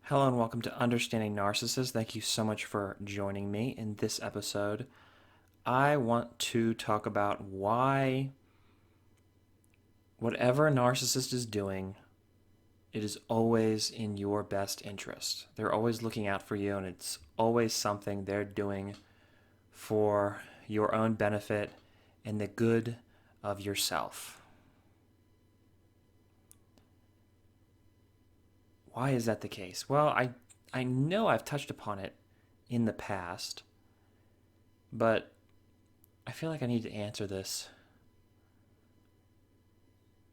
Hello and welcome to Understanding Narcissists. Thank you so much for joining me in this episode. I want to talk about why whatever a narcissist is doing, it is always in your best interest. They're always looking out for you, and it's always something they're doing for your own benefit and the good of yourself. Why is that the case? Well, I know I've touched upon it in the past, but I feel like I need to answer this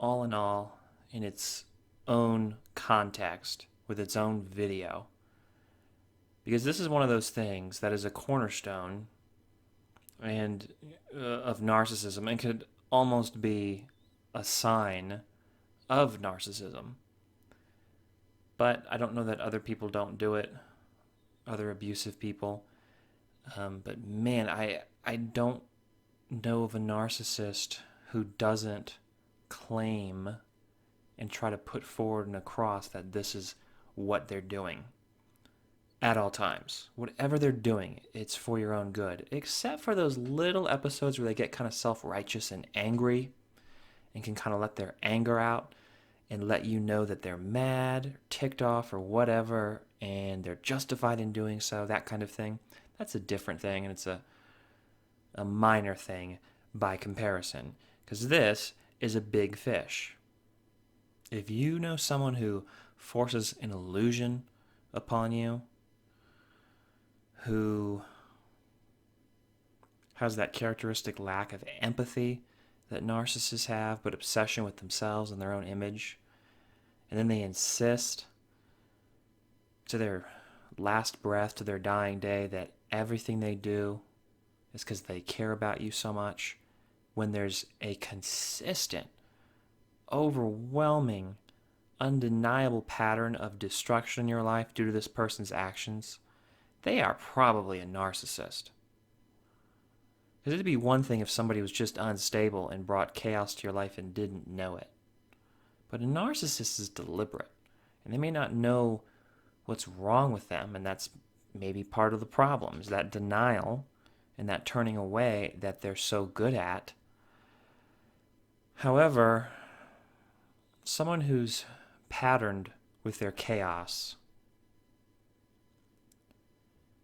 all in all in its own context with its own video. Because this is one of those things that is a cornerstone and of narcissism and could almost be a sign of narcissism. But I don't know that other people don't do it, other abusive people. But man, I don't know of a narcissist who doesn't claim and try to put forward and across that this is what they're doing at all times. Whatever they're doing, it's for your own good, except for those little episodes where they get kind of self-righteous and angry and can kind of let their anger out and let you know that they're mad, or ticked off, or whatever, and they're justified in doing so, that kind of thing. That's a different thing, and it's a minor thing by comparison, because this is a big fish. If you know someone who forces an illusion upon you, who has that characteristic lack of empathy that narcissists have, but obsession with themselves and their own image, and then they insist to their last breath, to their dying day, that everything they do is because they care about you so much, when there's a consistent, overwhelming, undeniable pattern of destruction in your life due to this person's actions, they are probably a narcissist. Because it'd be one thing if somebody was just unstable and brought chaos to your life and didn't know it. But a narcissist is deliberate, and they may not know what's wrong with them, and that's maybe part of the problem, is that denial and that turning away that they're so good at. However, someone who's patterned with their chaos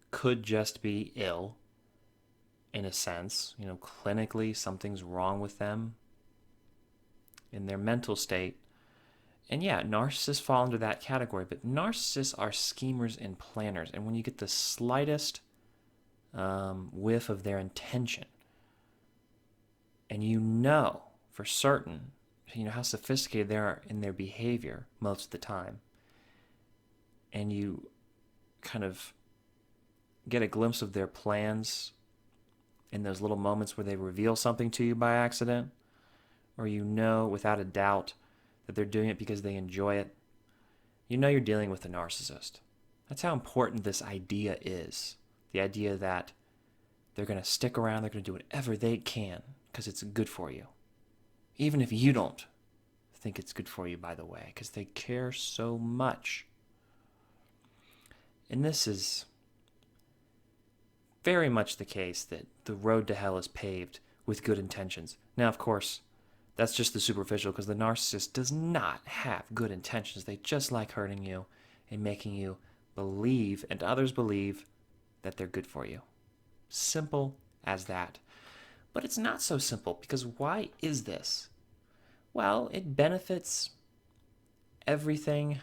could just be ill, in a sense. Clinically, something's wrong with them in their mental state. And yeah, narcissists fall into that category, but narcissists are schemers and planners. And when you get the slightest whiff of their intention, and you know for certain, how sophisticated they are in their behavior most of the time, and you kind of get a glimpse of their plans in those little moments where they reveal something to you by accident, or without a doubt that they're doing it because they enjoy it, you're dealing with a narcissist. That's how important this idea is. The idea that they're going to stick around, they're going to do whatever they can because it's good for you. Even if you don't think it's good for you, by the way, because they care so much. And this is very much the case, that the road to hell is paved with good intentions. Now, of course, that's just the superficial, because the narcissist does not have good intentions. They just like hurting you and making you believe, and others believe, that they're good for you. Simple as that. But it's not so simple, because why is this? Well, it benefits everything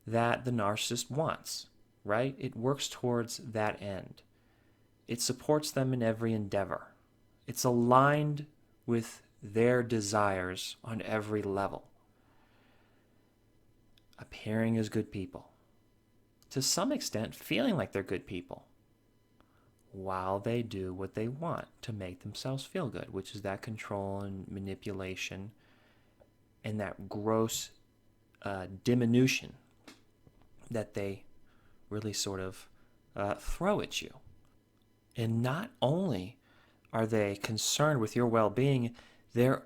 that the narcissist wants, right? It works towards that end. It supports them in every endeavor. It's aligned with their desires on every level. Appearing as good people. To some extent, feeling like they're good people, while they do what they want to make themselves feel good, which is that control and manipulation and that gross diminution that they really sort of throw at you. And not only are they concerned with your well-being, they're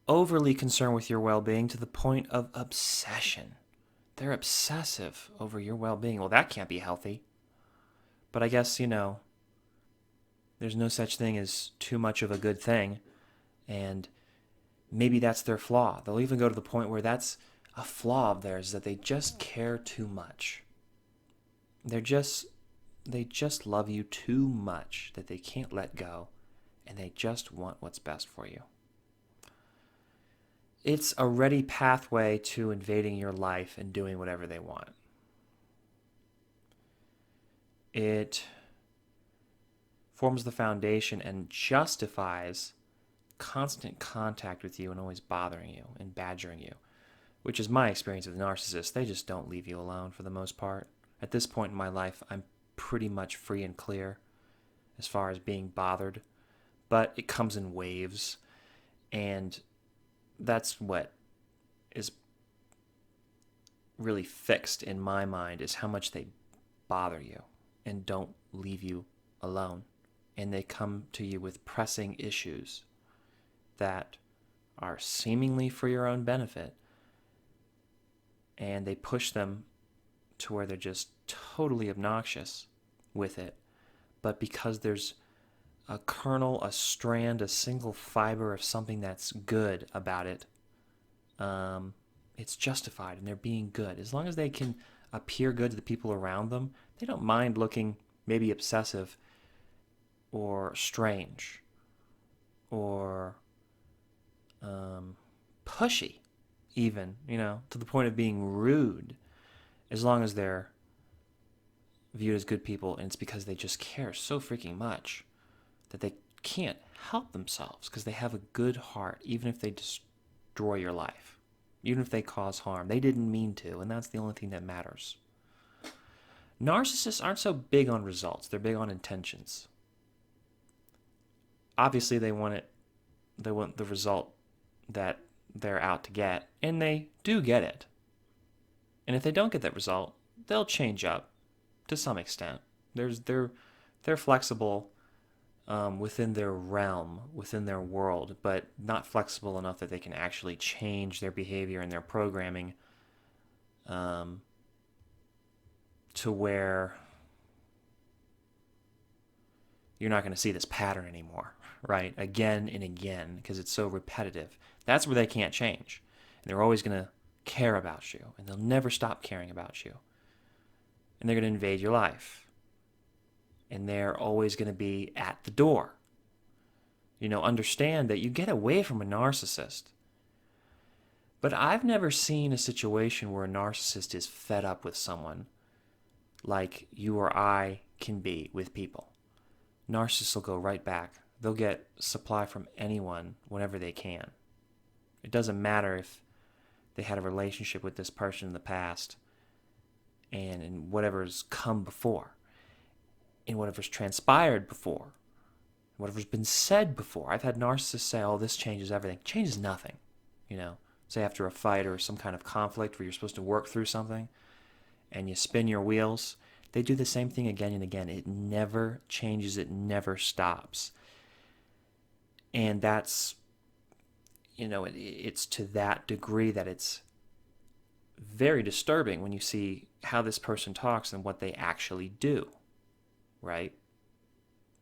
overly concerned with your well-being to the point of obsession. they're obsessive over your well-being. Well, that can't be healthy. But I guess, there's no such thing as too much of a good thing. And maybe that's their flaw. They'll even go to the point where that's a flaw of theirs, that they just care too much. They just love you too much that they can't let go, and they just want what's best for you. It's a ready pathway to invading your life and doing whatever they want. It forms the foundation and justifies constant contact with you and always bothering you and badgering you, which is my experience with narcissists. They just don't leave you alone for the most part. At this point in my life, I'm pretty much free and clear as far as being bothered, but it comes in waves, and that's what is really fixed in my mind, is how much they bother you and don't leave you alone. And they come to you with pressing issues that are seemingly for your own benefit, and they push them to where they're just totally obnoxious with it. But because there's a kernel, a strand, a single fiber of something that's good about it, it's justified, and they're being good. As long as they can appear good to the people around them, they don't mind looking maybe obsessive or strange or pushy, even, to the point of being rude, as long as they're viewed as good people. And it's because they just care so freaking much that they can't help themselves, because they have a good heart, even if they destroy your life, even if they cause harm. They didn't mean to, and that's the only thing that matters. Narcissists aren't so big on results. They're big on intentions. Obviously, they want the result that they're out to get, and they do get it. And if they don't get that result, they'll change up to some extent. They're flexible within their realm, within their world, but not flexible enough that they can actually change their behavior and their programming to where you're not going to see this pattern anymore, right? Again and again, because it's so repetitive. That's where they can't change. And they're always going to care about you, and they'll never stop caring about you. And they're going to invade your life. And they're always going to be at the door. Understand that you get away from a narcissist. But I've never seen a situation where a narcissist is fed up with someone like you or I can be with people. Narcissists will go right back. They'll get supply from anyone whenever they can. It doesn't matter if they had a relationship with this person in the past and whatever's come before, in whatever's transpired before, whatever's been said before. I've had narcissists say, oh, this changes everything. It changes nothing. Say after a fight or some kind of conflict where you're supposed to work through something and you spin your wheels, they do the same thing again and again. It never changes. It never stops. And that's, it's to that degree that it's very disturbing when you see how this person talks and what they actually do, right?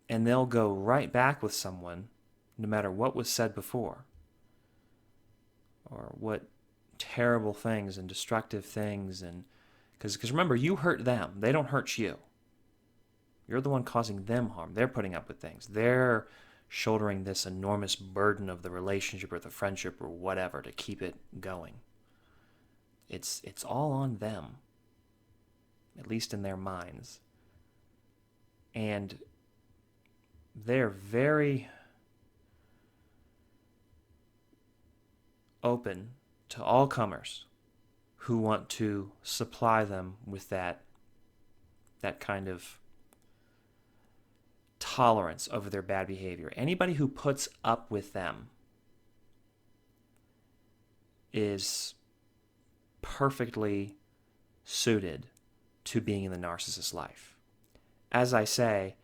And they'll go right back with someone no matter what was said before or what terrible things and destructive things. And because remember, you hurt them. They don't hurt you. You're the one causing them harm. They're putting up with things. They're shouldering this enormous burden of the relationship or the friendship or whatever to keep it going. It's all on them, at least in their minds. And they're very open to all comers who want to supply them with that kind of tolerance over their bad behavior. Anybody who puts up with them is perfectly suited to being in the narcissist's life. As I say,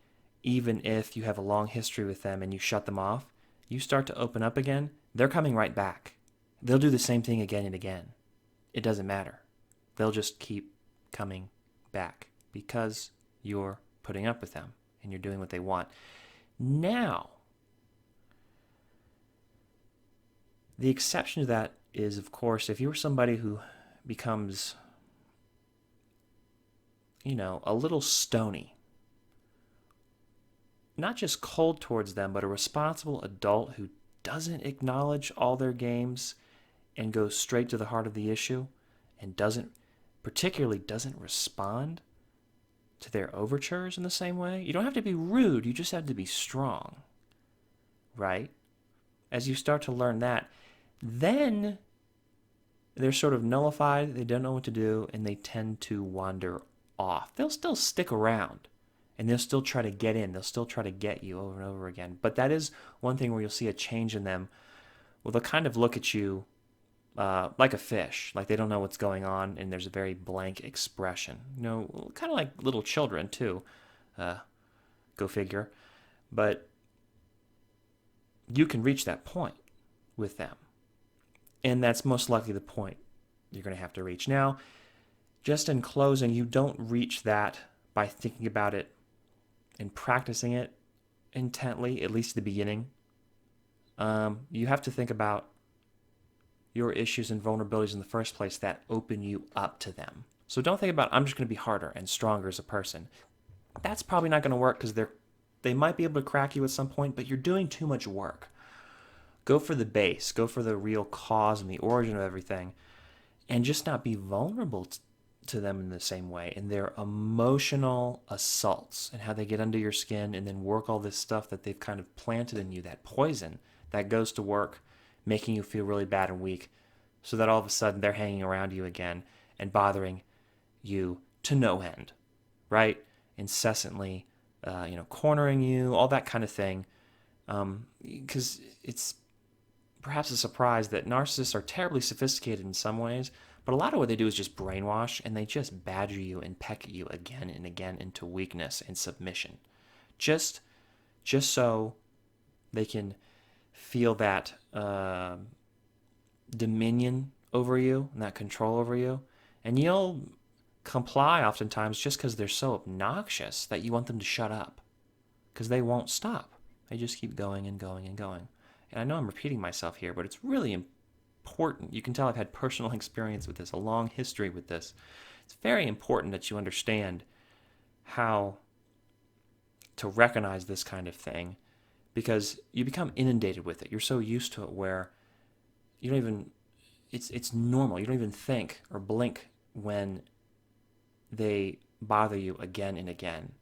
even if you have a long history with them and you shut them off, you start to open up again, they're coming right back. They'll do the same thing again and again. It doesn't matter. They'll just keep coming back because you're putting up with them and you're doing what they want. Now, the exception to that is, of course, if you're somebody who becomes, a little stony, not just cold towards them, but a responsible adult who doesn't acknowledge all their games and goes straight to the heart of the issue and particularly doesn't respond to their overtures in the same way. You don't have to be rude, you just have to be strong, right? As you start to learn that, then they're sort of nullified, they don't know what to do, and they tend to wander off. They'll still stick around, and they'll still try to get in. They'll still try to get you over and over again. But that is one thing where you'll see a change in them. Well, they'll kind of look at you like a fish, like they don't know what's going on, and there's a very blank expression. Kind of like little children, too. Go figure. But you can reach that point with them. And that's most likely the point you're going to have to reach. Now, just in closing, you don't reach that by thinking about it and practicing it intently, at least at the beginning. You have to think about your issues and vulnerabilities in the first place that open you up to them. So don't think about, I'm just going to be harder and stronger as a person. That's probably not going to work because they might be able to crack you at some point, but you're doing too much work. Go for the base. Go for the real cause and the origin of everything, and just not be vulnerable to them in the same way, and their emotional assaults and how they get under your skin and then work all this stuff that they've kind of planted in you, that poison that goes to work making you feel really bad and weak, so that all of a sudden they're hanging around you again and bothering you to no end, right? Incessantly, cornering you, all that kind of thing, because it's perhaps a surprise that narcissists are terribly sophisticated in some ways, but a lot of what they do is just brainwash, and they just badger you and peck at you again and again into weakness and submission. Just so they can feel that dominion over you and that control over you. And you'll comply oftentimes just because they're so obnoxious that you want them to shut up, because they won't stop. They just keep going and going and going. And I know I'm repeating myself here, but it's really important. You can tell I've had personal experience with this, a long history with this. It's very important that you understand how to recognize this kind of thing, because you become inundated with it. You're so used to it where you don't even, it's normal. You don't even think or blink when they bother you again and again.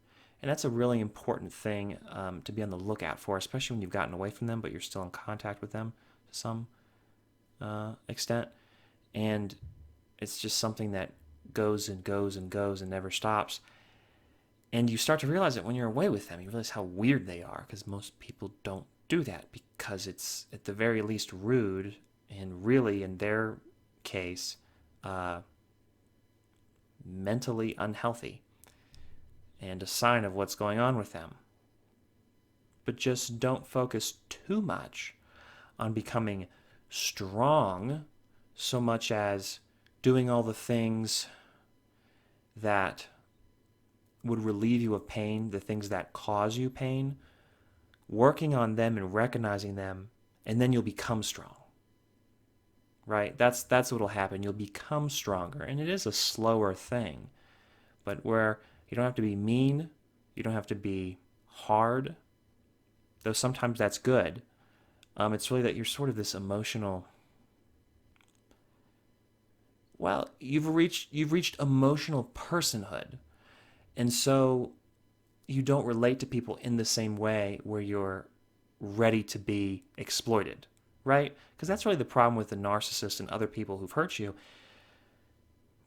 And that's a really important thing to be on the lookout for, especially when you've gotten away from them, but you're still in contact with them to some extent. And it's just something that goes and goes and goes and never stops. And you start to realize it when you're away with them. You realize how weird they are, because most people don't do that, because it's at the very least rude and really, in their case, mentally unhealthy and a sign of what's going on with them. But just don't focus too much on becoming strong so much as doing all the things that would relieve you of pain, the things that cause you pain, working on them and recognizing them, and then you'll become strong. Right? That's what'll happen. You'll become stronger, and it is a slower thing, but where you don't have to be mean, you don't have to be hard, though sometimes that's good. It's really that you're sort of this emotional. Well, you've reached emotional personhood, and so you don't relate to people in the same way where you're ready to be exploited, right? Because that's really the problem with the narcissist and other people who've hurt you.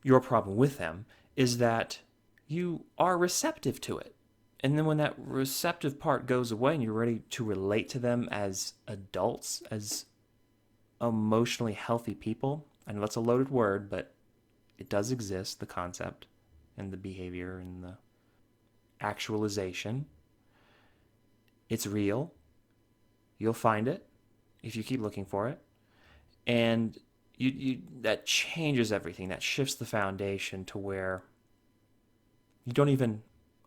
Your problem with them is that you are receptive to it. And then when that receptive part goes away and you're ready to relate to them as adults, as emotionally healthy people, I know that's a loaded word, but it does exist, the concept and the behavior and the actualization. It's real. You'll find it if you keep looking for it. And that changes everything. That shifts the foundation to where you don't even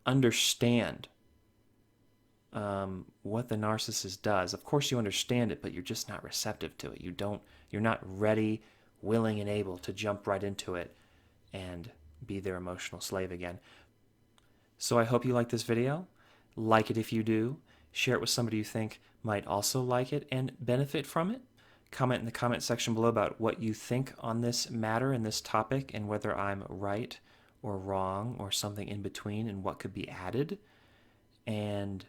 understand what the narcissist does. Of course, you understand it, but you're just not receptive to it. You're not ready, willing, and able to jump right into it and be their emotional slave again. So I hope you like this video. Like it if you do. Share it with somebody you think might also like it and benefit from it. Comment in the comment section below about what you think on this matter and this topic, and whether I'm right or wrong or something in between, and what could be added, and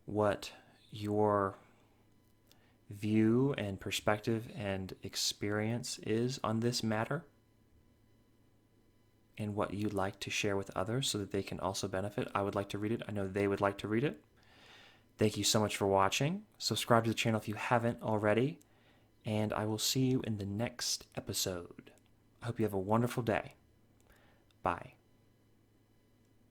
what your view and perspective and experience is on this matter, and what you'd like to share with others so that they can also benefit. I would like to read it. I know they would like to read it. Thank you so much for watching. Subscribe to the channel if you haven't already, and I will see you in the next episode. I hope you have a wonderful day. Bye.